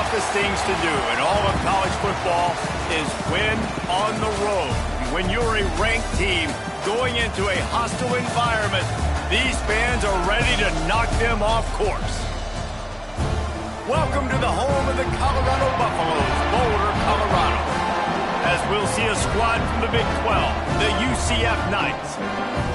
toughest things to do in all of college football is win on the road. When you're a ranked team going into a hostile environment, these fans are ready to knock them off course. Welcome to the home of the Colorado Buffaloes, Boulder, Colorado. As we'll see a squad from the Big 12, the UCF Knights,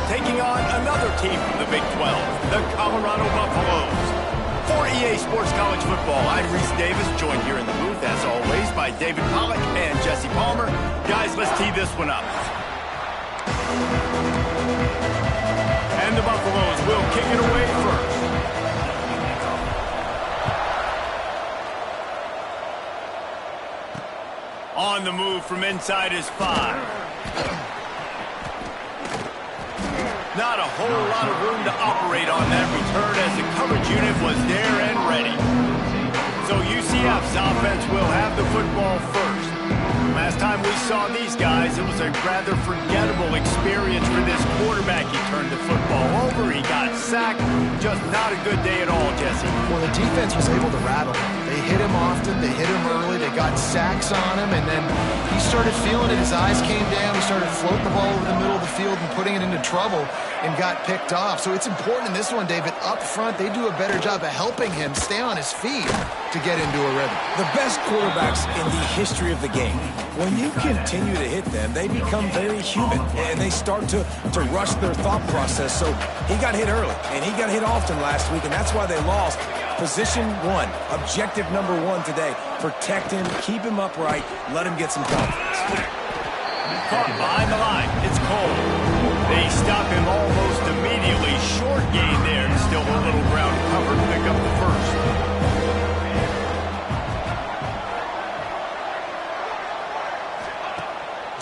taking on another team from the Big 12, the Colorado Buffaloes. For EA Sports College Football, I'm Reese Davis, joined here in the booth, as always, by David Pollack and Jesse Palmer. Guys, let's tee this one up. And the Buffaloes will kick it away first. On the move from inside is 5. Not a whole lot of room to operate on that return as the coverage unit was there and ready. So UCF's offense will have the football first. Last time we saw these guys, it was a rather forgettable experience for this quarterback. He turned the football over, he got sacked. Just not a good day at all, Jesse. Well, the defense was able to rattle him. They hit him often, they hit him early, they got sacks on him, and then he started feeling it. His eyes came down, he started floating the ball over the middle of the field and putting it into trouble and got picked off. So it's important in this one, David, up front, they do a better job of helping him stay on his feet to get into a rhythm. The best quarterbacks in the history of the game, when you continue to hit them, they become very human, and they start to rush their thought process. So he got hit early, and he got hit often last week, and that's why they lost. Position 1, objective number 1 today, protect him, keep him upright, let him get some confidence. Caught behind the line, it's Cole. They stop him almost immediately. Short gain there, and still a little ground cover to pick up the first.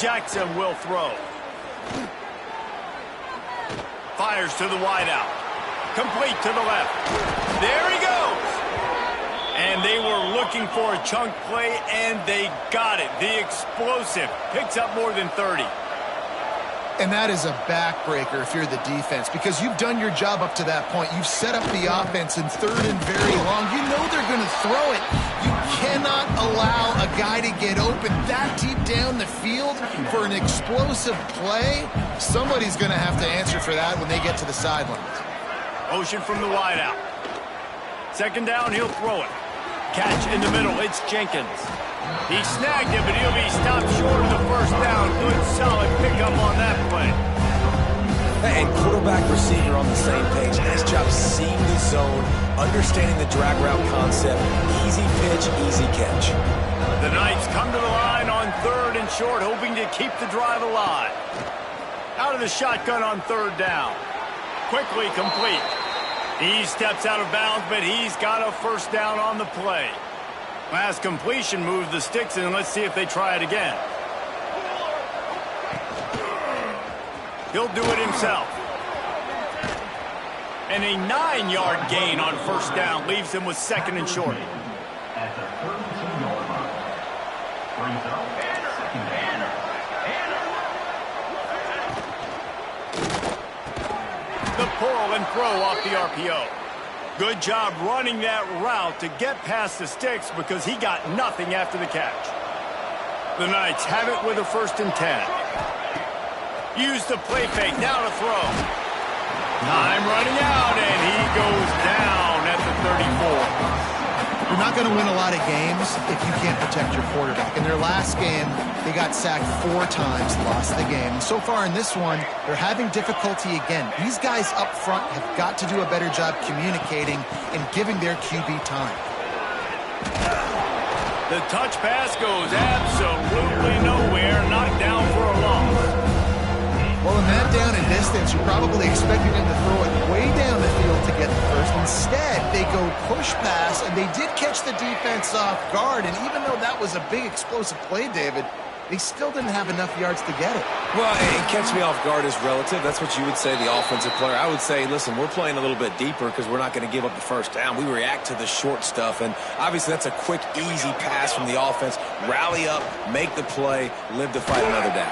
Jackson will throw. Fires to the wideout. Complete to the left. There he goes. And they were looking for a chunk play, and they got it. The explosive picks up more than 30. And that is a backbreaker if you're the defense, because you've done your job up to that point. You've set up the offense in 3rd and very long. You know they're going to throw it. You cannot allow a guy to get open that deep down the field for an explosive play. Somebody's going to have to answer for that when they get to the sidelines. Motion from the wideout. 2nd down, he'll throw it. Catch in the middle, it's Jenkins. He snagged it, but he'll be stopped short of the 1st down. Good, solid pickup on that play. And quarterback receiver on the same page. Nice job seeing the zone, understanding the drag route concept. Easy pitch, easy catch. The Knights come to the line on 3rd and short, hoping to keep the drive alive. Out of the shotgun on 3rd down. Quickly complete. He steps out of bounds, but he's got a 1st down on the play. Last completion moves the sticks, and let's see if they try it again. He'll do it himself. And a 9-yard gain on 1st down leaves him with 2nd and short. The pull and throw off the RPO. Good job running that route to get past the sticks because he got nothing after the catch. The Knights have it with a 1st and 10. Use the play fake, now to throw. Time running out, and he goes down at the 34. You're not going to win a lot of games if you can't protect your quarterback. In their last game, they got sacked 4 times, lost the game. And so far in this one, they're having difficulty again. These guys up front have got to do a better job communicating and giving their QB time. The touch pass goes absolutely nowhere, knocked down for a loss. Well, in that down and distance, you're probably expecting them to throw it way down the field to get the first. Instead, they go push pass, and they did catch the defense off guard. And even though that was a big explosive play, David, they still didn't have enough yards to get it. Well, and catch me off guard is relative. That's what you would say, the offensive player. I would say, listen, we're playing a little bit deeper because we're not going to give up the 1st down. We react to the short stuff, and obviously that's a quick, easy pass from the offense. Rally up, make the play, live to fight another down.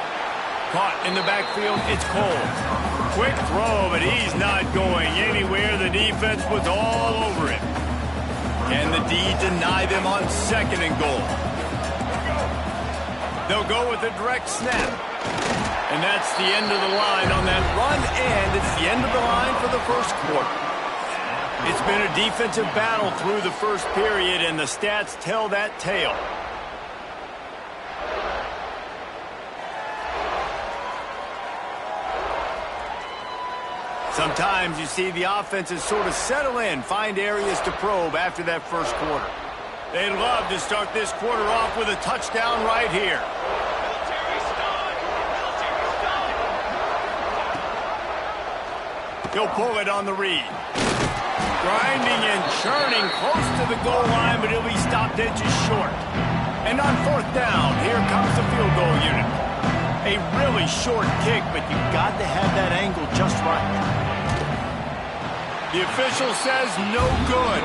Caught in the backfield, it's Cole. Quick throw, but he's not going anywhere. The defense was all over it. Can the D deny them on 2nd and goal? They'll go with a direct snap. And that's the end of the line on that run, and it's the end of the line for the first quarter. It's been a defensive battle through the first period, and the stats tell that tale. Sometimes you see the offenses sort of settle in, find areas to probe after that first quarter. They'd love to start this quarter off with a touchdown right here. He'll pull it on the read. Grinding and churning close to the goal line, but he'll be stopped inches short. And on 4th down, here comes the field goal unit. A really short kick, but you've got to have that angle just right. The official says no good.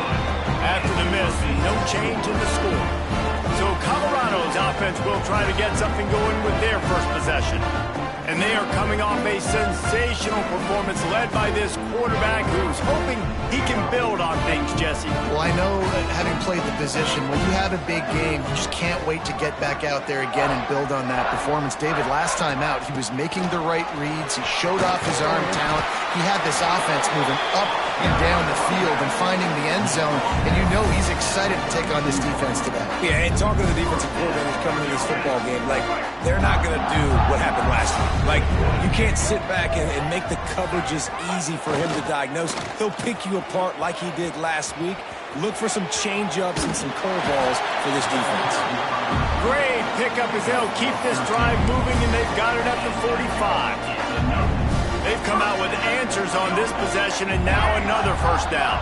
After the miss, no change in the score. So Colorado's offense will try to get something going with their first possession. And they are coming off a sensational performance led by this quarterback who's hoping he can build on things, Jesse. Well, I know having played the position, when you have a big game, you just can't wait to get back out there again and build on that performance. David, last time out, he was making the right reads. He showed off his arm talent. He had this offense moving up and down the field and finding the end zone. And you know he's excited to take on this defense today. Yeah, and talking to the defensive coordinators coming into this football game, like, they're not going to do what happened last week. Like, you can't sit back and make the coverages easy for him to diagnose. He'll pick you apart like he did last week. Look for some change-ups and some curveballs for this defense. Great pickup as they'll keep this drive moving, and they've got it at the 45. They've come out with answers on this possession, and now another first down.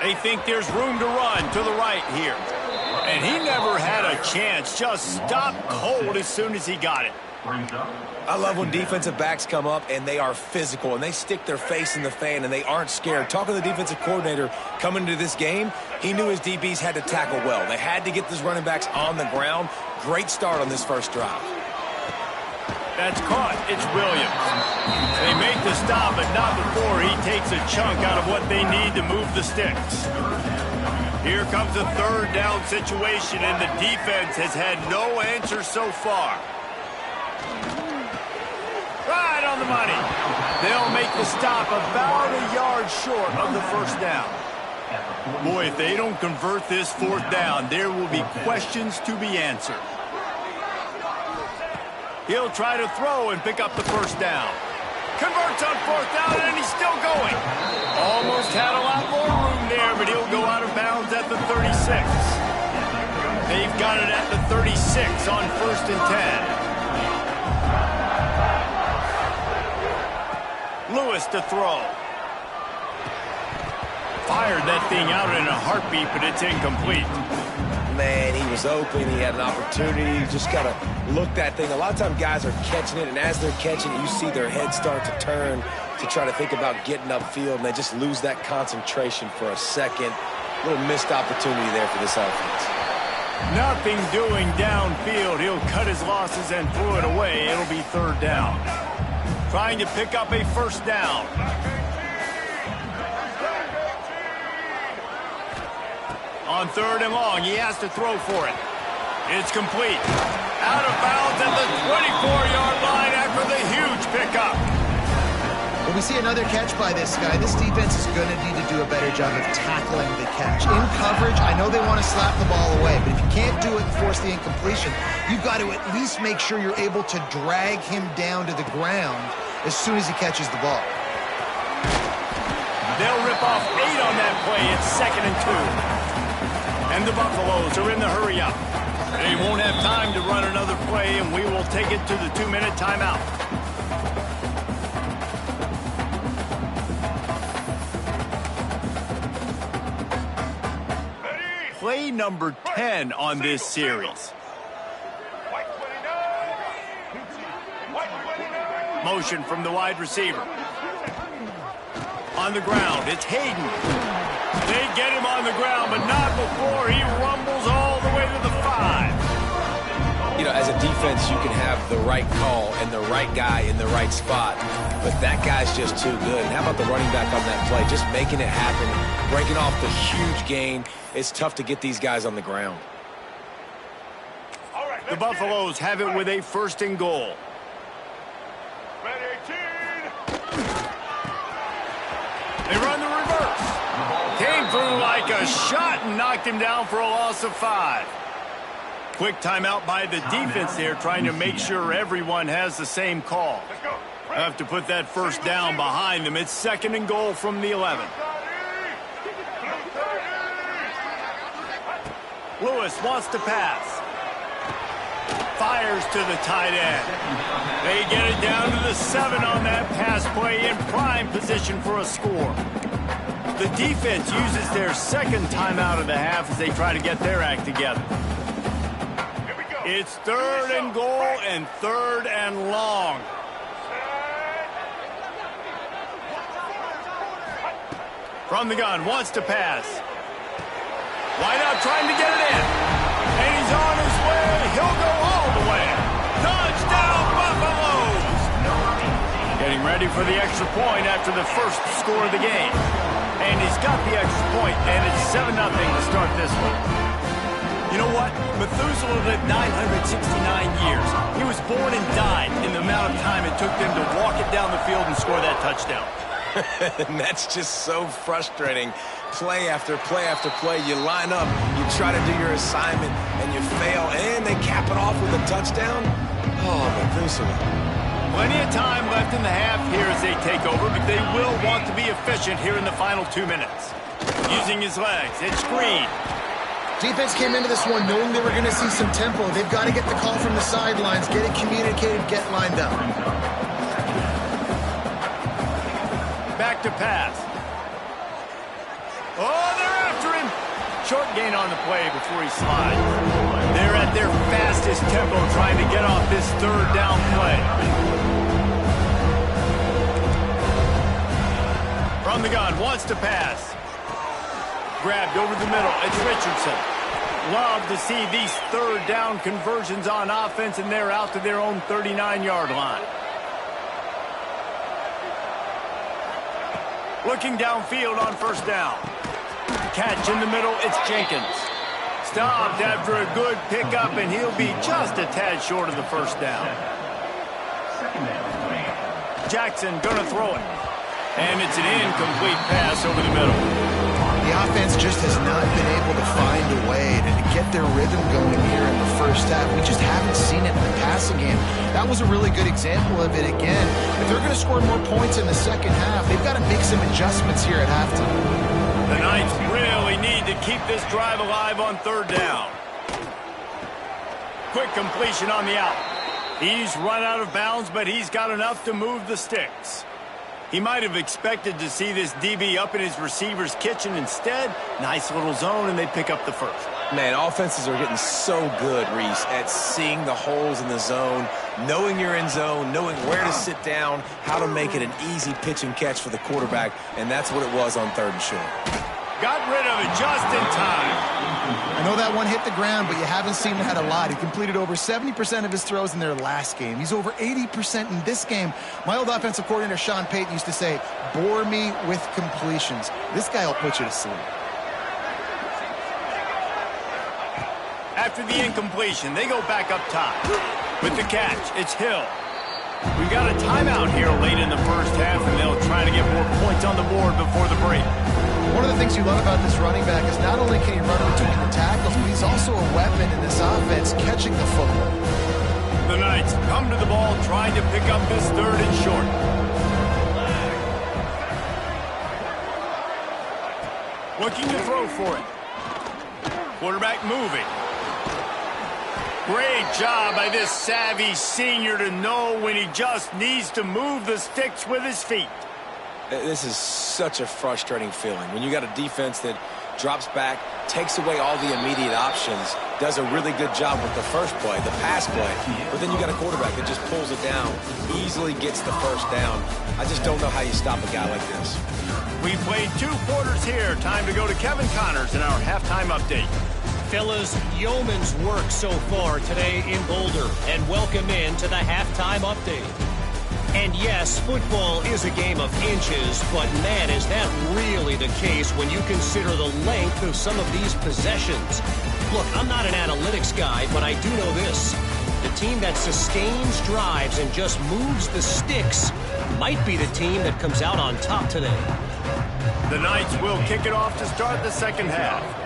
They think there's room to run to the right here. And he never had a chance, just stopped cold as soon as he got it. I love when defensive backs come up and they are physical and they stick their face in the fan and they aren't scared. Talking to the defensive coordinator coming into this game, he knew his DBs had to tackle well. They had to get these running backs on the ground. Great start on this first drive. That's caught. It's Williams. They make the stop, but not before he takes a chunk out of what they need to move the sticks. Here comes a 3rd down situation, and the defense has had no answer so far. Right on the money. They'll make the stop about a yard short of the first down. Boy, if they don't convert this 4th down, there will be questions to be answered. He'll try to throw and pick up the first down. Converts on 4th down, and he's still going. Almost had a lot more room there, but he'll go out of bounds at the 36. They've got it at the 36 on 1st and 10. Lewis to throw. Fired that thing out in a heartbeat, but it's incomplete. Man, he was open. He had an opportunity. You just got to look that thing. A lot of times guys are catching it, and as they're catching it, you see their head start to turn to try to think about getting upfield, and they just lose that concentration for a second. A little missed opportunity there for this offense. Nothing doing downfield. He'll cut his losses and throw it away. It'll be 3rd down. Trying to pick up a first down. On 3rd and long, he has to throw for it. It's complete. Out of bounds at the 24-yard line after the huge pickup. When we see another catch by this guy, this defense is going to need to do a better job of tackling the catch. In coverage, I know they want to slap the ball away, but if you can't do it and force the incompletion, you've got to at least make sure you're able to drag him down to the ground as soon as he catches the ball. They'll rip off 8 on that play. It's 2nd and 2. And the Buffaloes are in the hurry-up. They won't have time to run another play, and we will take it to the 2-minute timeout. Play number 10 on this series. Motion from the wide receiver. On the ground, it's Hayden. They get him on the ground, but not before he rumbles all the way to the 5. you know, as a defense, you can have the right call and the right guy in the right spot, but that guy's just too good. And how about the running back on that play? Just making it happen, breaking off the huge gain. It's tough to get these guys on the ground. The Buffaloes have it with a 1st and goal. They run the reverse. Came through like a shot and knocked him down for a loss of 5. Quick timeout by the defense there, trying to make sure everyone has the same call. Have to put that 1st down behind them. It's 2nd and goal from the 11. Lewis wants to pass. Fires to the tight end. They get it down to the 7 on that pass play, in prime position for a score. The defense uses their 2nd timeout of the half as they try to get their act together. It's 3rd and goal and 3rd and long. From the gun, wants to pass. Wide out, trying to get it in. And he's on his way. He'll go all the way. Touchdown, Buffaloes! Getting ready for the extra point after the 1st score of the game. And he's got the extra point, and it's 7-0 to start this one. You know what? Methuselah lived 969 years. He was born and died in the amount of time it took them to walk it down the field and score that touchdown. And that's just so frustrating. Play after play after play. You line up, you try to do your assignment, and you fail, and they cap it off with a touchdown? Oh, Methuselah. Plenty of time left in the half here as they take over, but they will want to be efficient here in the final 2 minutes. Using his legs, it's screen. Defense came into this one knowing they were going to see some tempo. They've got to get the call from the sidelines, get it communicated, get lined up. Back to pass. Oh, they're after him. Short gain on the play before he slides. They're at their fastest tempo trying to get off this 3rd down play. From the gun, wants to pass. Grabbed over the middle. It's Richardson. Love to see these 3rd down conversions on offense, and they're out to their own 39-yard line. Looking downfield on 1st down. Catch in the middle, it's Jenkins. Stopped after a good pickup, and he'll be just a tad short of the 1st down. Jackson gonna throw it. And it's an incomplete pass over the middle. The offense just has not been able to find a way to get their rhythm going here in the 1st half. We just haven't seen it in the passing game. That was a really good example of it again. If they're going to score more points in the 2nd half, they've got to make some adjustments here at halftime. The Knights really need to keep this drive alive on 3rd down. Quick completion on the out. He's run out of bounds, but he's got enough to move the sticks. He might have expected to see this DB up in his receiver's kitchen. Instead, nice little zone, and they pick up the 1st. Man, offenses are getting so good, Reese, at seeing the holes in the zone, knowing you're in zone, knowing where to sit down, how to make it an easy pitch and catch for the quarterback, and that's what it was on 3rd and short. Got rid of it just in time. I know that one hit the ground, but you haven't seen that a lot. He completed over 70% of his throws in their last game. He's over 80% in this game. My old offensive coordinator, Sean Payton, used to say, bore me with completions. This guy will put you to sleep. After the incompletion, they go back up top. With the catch, it's Hill. We've got a timeout here late in the 1st half, and they'll try to get more points on the board before the break. One of the things you love about this running back is not only can he run between the tackles, but he's also a weapon in this offense, catching the football. The Knights come to the ball, trying to pick up this 3rd and short. Looking to throw for it. Quarterback moving. Great job by this savvy senior to know when he just needs to move the sticks with his feet. This is such a frustrating feeling. When you got a defense that drops back, takes away all the immediate options, does a really good job with the 1st play, the pass play, but then you got a quarterback that just pulls it down, easily gets the 1st down. I just don't know how you stop a guy like this. We played 2 quarters here. Time to go to Kevin Connors in our halftime update. Fellas, yeoman's work so far today in Boulder, and welcome in to the halftime update. And yes, football is a game of inches, but man, is that really the case when you consider the length of some of these possessions. Look, I'm not an analytics guy, but I do know this. The team that sustains drives and just moves the sticks might be the team that comes out on top today. The Knights will kick it off to start the second half.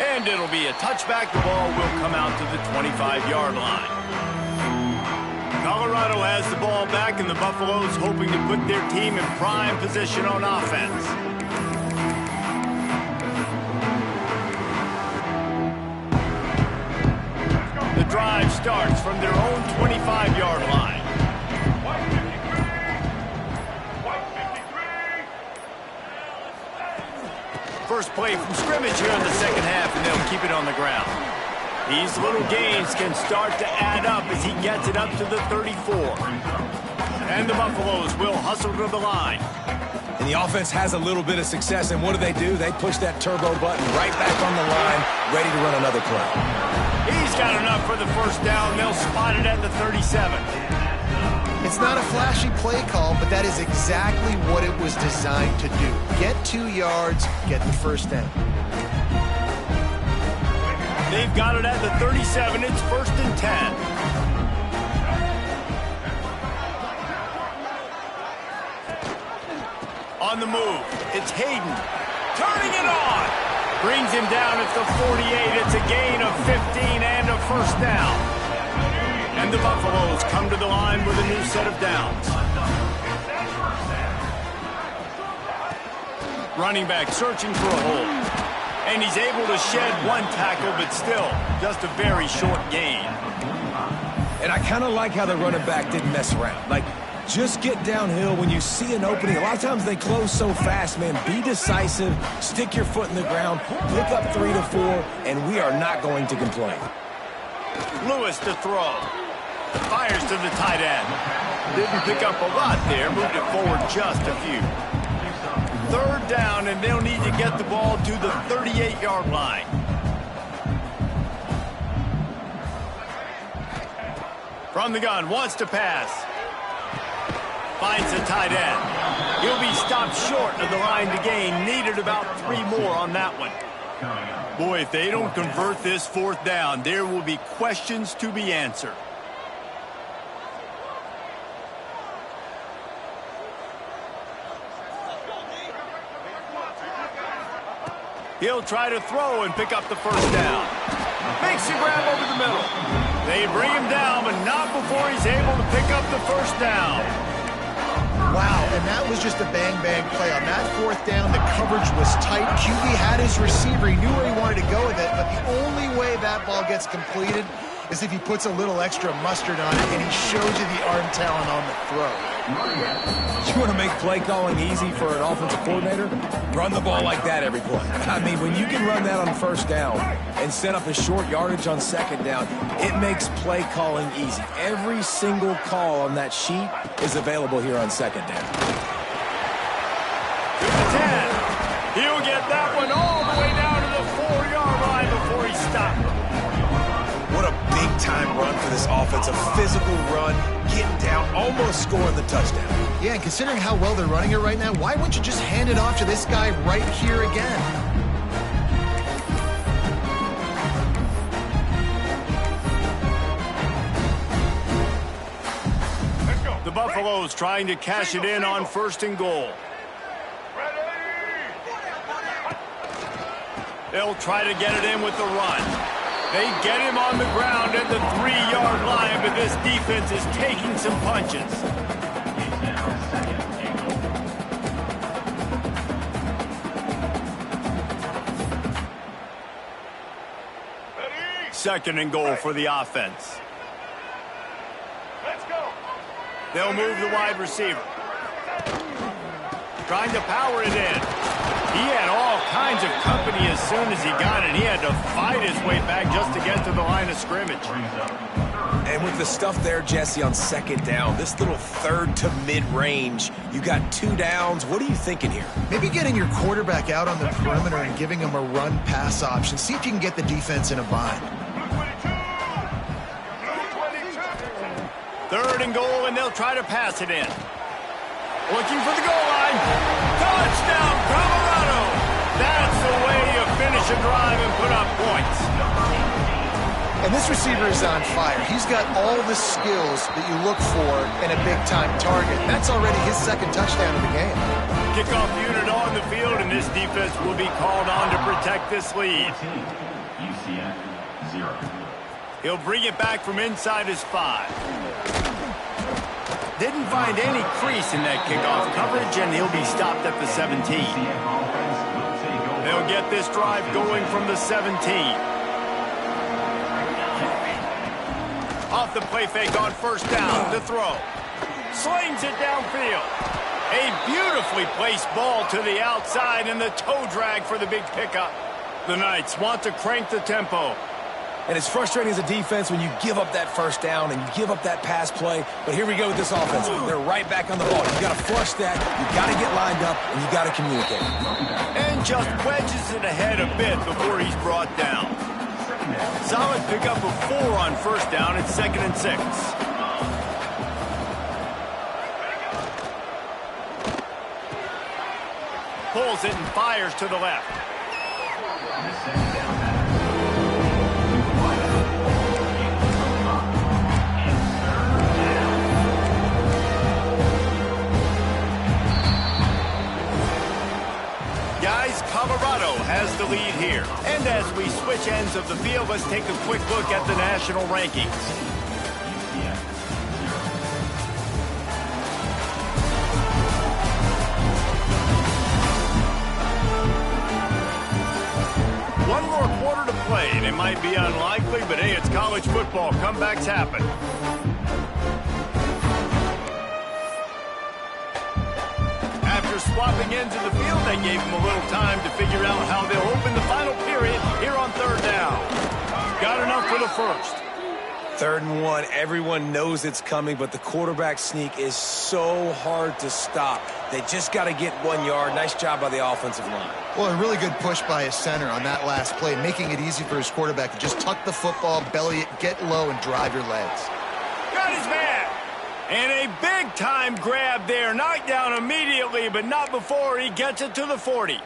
And it'll be a touchback. The ball will come out to the 25-yard line. Colorado has the ball back, and the Buffaloes hoping to put their team in prime position on offense. The drive starts from their own 25-yard line. First play from scrimmage here in the second half, and they'll keep it on the ground. These little gains can start to add up as he gets it up to the 34. And the Buffaloes will hustle to the line. And the offense has a little bit of success, and what do? They push that turbo button right back on the line, ready to run another play. He's got enough for the first down. They'll spot it at the 37. It's not a flashy play call, but that is exactly what it was designed to do. Get 2 yards, get the first down. They've got it at the 37. It's 1st and 10. On the move, it's Hayden. Turning it on. Brings him down at the 48. It's a gain of 15 and a first down. And the Buffaloes come to the line with a new set of downs. Running back searching for a hole. And he's able to shed one tackle, but still just a very short gain. And I kind of like how the running back didn't mess around. Like, just get downhill when you see an opening. A lot of times they close so fast, man. Be decisive, stick your foot in the ground, pick up 3 to 4, and we are not going to complain. Lewis to throw. Fires to the tight end. Didn't pick up a lot there. Moved it forward just a few. 3rd down, and they'll need to get the ball to the 38-yard line. From the gun, wants to pass. Finds the tight end. He'll be stopped short of the line to gain. Needed about 3 more on that one. Boy, if they don't convert this 4th down, there will be questions to be answered. He'll try to throw and pick up the first down. Makes a grab over the middle. They bring him down, but not before he's able to pick up the first down. Wow, and that was just a bang-bang play. On that 4th down, the coverage was tight. QB had his receiver. He knew where he wanted to go with it, but the only way that ball gets completed is if he puts a little extra mustard on it, and he shows you the arm talent on the throw. You want to make play calling easy for an offensive coordinator? Run the ball like that every play. I mean, when you can run that on 1st down and set up a short yardage on 2nd down, it makes play calling easy. Every single call on that sheet is available here on 2nd down. To the 10. He'll get that one all the way down to the 4-yard line before he stopped. What a big-time run for this offense. A physical run, getting down, almost scoring the touchdown. Yeah, and considering how well they're running it right now, why wouldn't you just hand it off to this guy right here again? The Buffaloes trying to cash it in on 1st and goal. They'll try to get it in with the run. They get him on the ground at the 3-yard line, but this defense is taking some punches. Second and goal for the offense. Let's go. They'll move the wide receiver. Trying to power it in. He had all kinds of company as soon as he got it. He had to fight his way back just to get to the line of scrimmage. And with the stuff there, Jesse, on second down, this little third to mid-range, you got 2 downs. What are you thinking here? Maybe getting your quarterback out on the perimeter and giving him a run-pass option. See if you can get the defense in a bind. 3rd and goal, and they'll try to pass it in. Looking for the goal line. Touchdown, Colorado! That's the way you finish a drive and put up points. And this receiver is on fire. He's got all the skills that you look for in a big-time target. That's already his 2nd touchdown of the game. Kickoff unit on the field, and this defense will be called on to protect this lead. UCF 0. He'll bring it back from inside his 5. Didn't find any crease in that kickoff coverage, and he'll be stopped at the 17. They'll get this drive going from the 17. Off the play fake on 1st down to throw. Slings it downfield. A beautifully placed ball to the outside, and the toe drag for the big pickup. The Knights want to crank the tempo. And it's frustrating as a defense when you give up that 1st down and you give up that pass play. But here we go with this offense. They're right back on the ball. You got to flush that. You got to get lined up, and you got to communicate. And just wedges it ahead a bit before he's brought down. Solid pickup of 4 on 1st down. It's 2nd and 6. Pulls it and fires to the left. Guys, Colorado has the lead here. And as we switch ends of the field, let's take a quick look at the national rankings. One more quarter to play, and it might be unlikely, but hey, it's college football. Comebacks happen. After swapping ends of the field, they gave him a little time to figure out how they'll open the final period here on 3rd down. Got enough for the 1st. 3rd and 1, everyone knows it's coming, but the quarterback sneak is so hard to stop. They just got to get 1 yard. Nice job by the offensive line. Well, a really good push by his center on that last play, making it easy for his quarterback to just tuck the football, belly it, get low, and drive your legs. Got his man. And a big-time grab there. Knocked down immediately, but not before he gets it to the 40.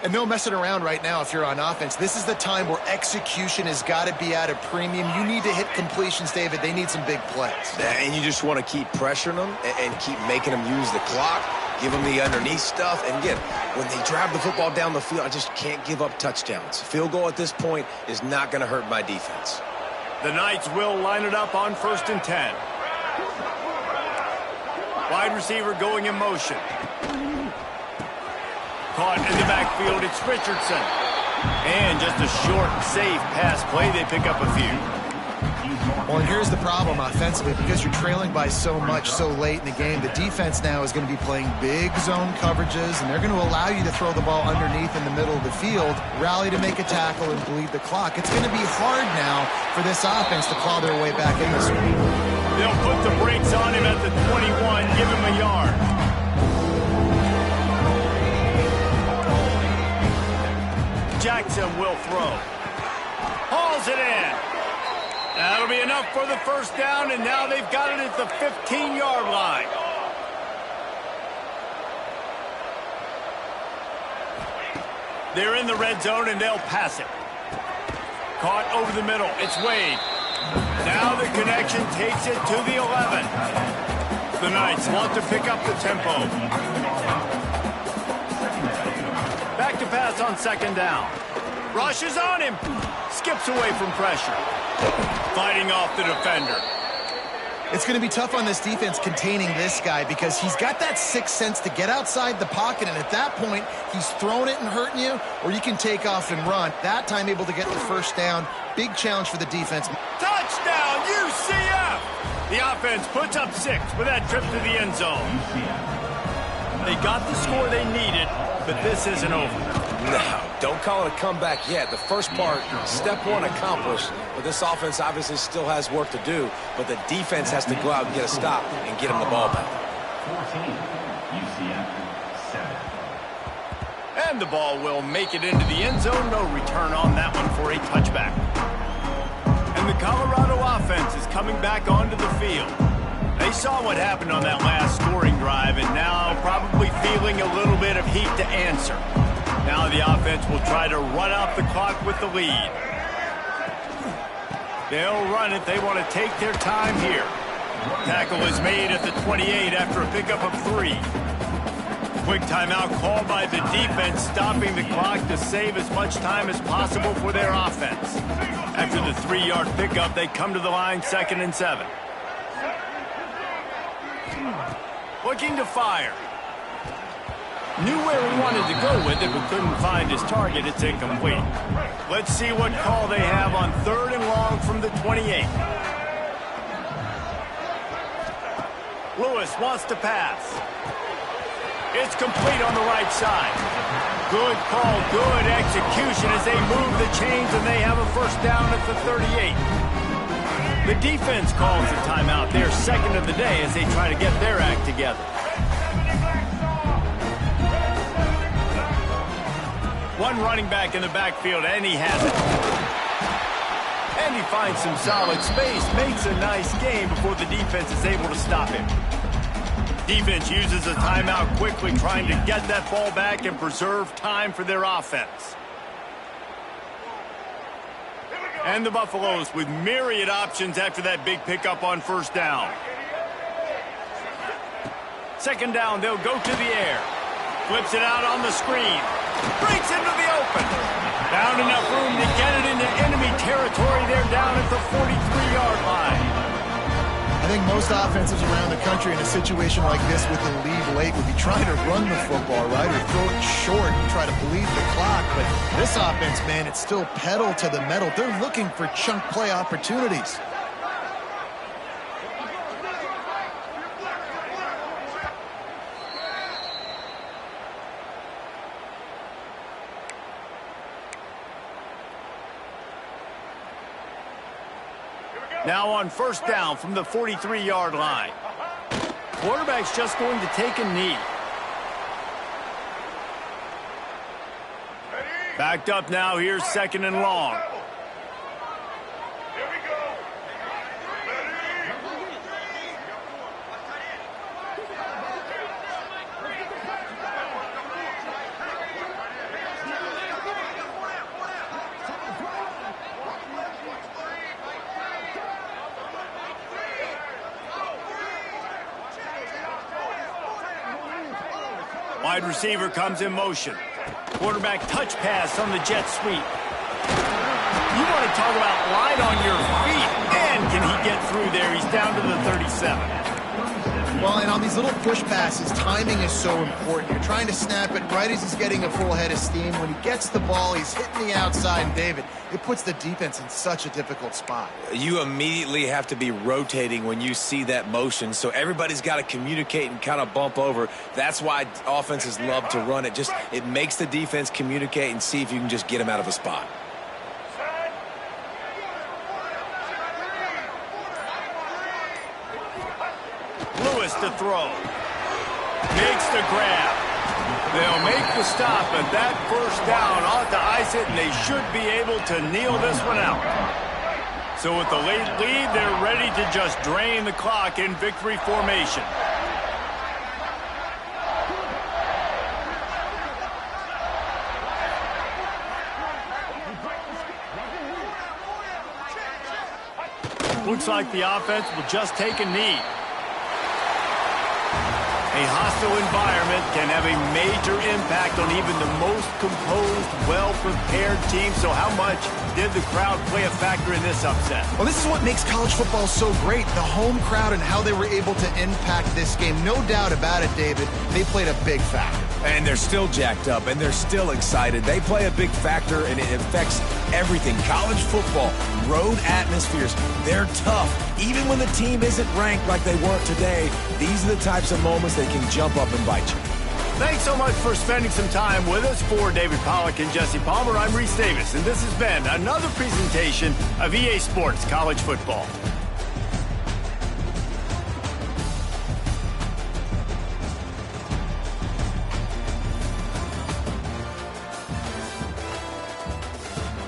And no messing around right now if you're on offense. This is the time where execution has got to be at a premium. You need to hit completions, David. They need some big plays. And you just want to keep pressuring them and keep making them use the clock, give them the underneath stuff. And again, when they drive the football down the field, I just can't give up touchdowns. Field goal at this point is not going to hurt my defense. The Knights will line it up on 1st and 10. Wide receiver going in motion. Caught in the backfield, it's Richardson. And just a short, safe pass play. They pick up a few. Well, and here's the problem offensively. Because you're trailing by so much so late in the game, the defense now is going to be playing big zone coverages, and they're going to allow you to throw the ball underneath in the middle of the field, rally to make a tackle, and bleed the clock. It's going to be hard now for this offense to claw their way back in this one. They'll put the brakes on him at the 21, give him a yard. Jackson will throw. Hauls it in. That'll be enough for the 1st down, and now they've got it at the 15-yard line. They're in the red zone, and they'll pass it. Caught over the middle. It's Wade. Now the connection takes it to the 11. The Knights want to pick up the tempo. Back to pass on 2nd down. Rushes on him. Skips away from pressure. Fighting off the defender. It's going to be tough on this defense containing this guy because he's got that sixth sense to get outside the pocket, and at that point, he's throwing it and hurting you, or you can take off and run. That time able to get the 1st down. Big challenge for the defense. Touchdown, UCF! The offense puts up 6 with that trip to the end zone. They got the score they needed, but this isn't over. No, don't call it a comeback yet. The first part, step one accomplished, but this offense obviously still has work to do, but the defense has to go out and get a stop and get him the ball back. 14, UCF 7. And the ball will make it into the end zone. No return on that one for a touchback. And the Colorado offense is coming back onto the field. They saw what happened on that last scoring drive and now probably feeling a little bit of heat to answer. Now the offense will try to run out the clock with the lead. They'll run it. They want to take their time here. Tackle is made at the 28 after a pickup of 3. Quick timeout called by the defense, stopping the clock to save as much time as possible for their offense. After the 3-yard pickup, they come to the line, 2nd and 7. Looking to fire. Knew where he wanted to go with it, but couldn't find his target. It's incomplete. Let's see what call they have on 3rd and long from the 28. Lewis wants to pass. It's complete on the right side. Good call, good execution as they move the chains, and they have a first down at the 38. The defense calls a timeout. They're 2nd of the day as they try to get their act together. One running back in the backfield, and he has it. And he finds some solid space, makes a nice game before the defense is able to stop him. Defense uses a timeout quickly, trying to get that ball back and preserve time for their offense. And the Buffaloes with myriad options after that big pickup on 1st down. 2nd down, they'll go to the air. Flips it out on the screen. Breaks into the open. Found enough room to get it into enemy territory. They're down at the 43-yard line. I think most offenses around the country in a situation like this with the lead late would be trying to run the football, right, or throw it short and try to bleed the clock. But this offense, man, it's still pedal to the metal. They're looking for chunk play opportunities. Now on 1st down from the 43-yard line. Quarterback's just going to take a knee. Backed up now, here's 2nd and long. Wide receiver comes in motion. Quarterback touch pass on the jet sweep. You want to talk about light on your feet. And can he get through there? He's down to the 37. Well, and on these little push passes, timing is so important. You're trying to snap it right as he's getting a full head of steam. When he gets the ball, he's hitting the outside, and David, it puts the defense in such a difficult spot. You immediately have to be rotating when you see that motion, so everybody's got to communicate and kind of bump over. That's why offenses love to run it. Just it makes the defense communicate and see if you can just get them out of a spot. Lewis to throw. Makes the grab. They'll make the stop, and that first down ought to ice it, and they should be able to kneel this one out. So with the late lead, they're ready to just drain the clock in victory formation. Looks like the offense will just take a knee. A hostile environment can have a major impact on even the most composed, well-prepared team. So how much did the crowd play a factor in this upset? Well, this is what makes college football so great, the home crowd and how they were able to impact this game. No doubt about it, David. They played a big factor. And they're still jacked up, and they're still excited. They play a big factor, and it affects everything. College football, road atmospheres, they're tough. Even when the team isn't ranked like they weren't today, these are the types of moments that can jump up and bite you. Thanks so much for spending some time with us. For David Pollack and Jesse Palmer, I'm Reese Davis, and this has been another presentation of EA Sports College Football.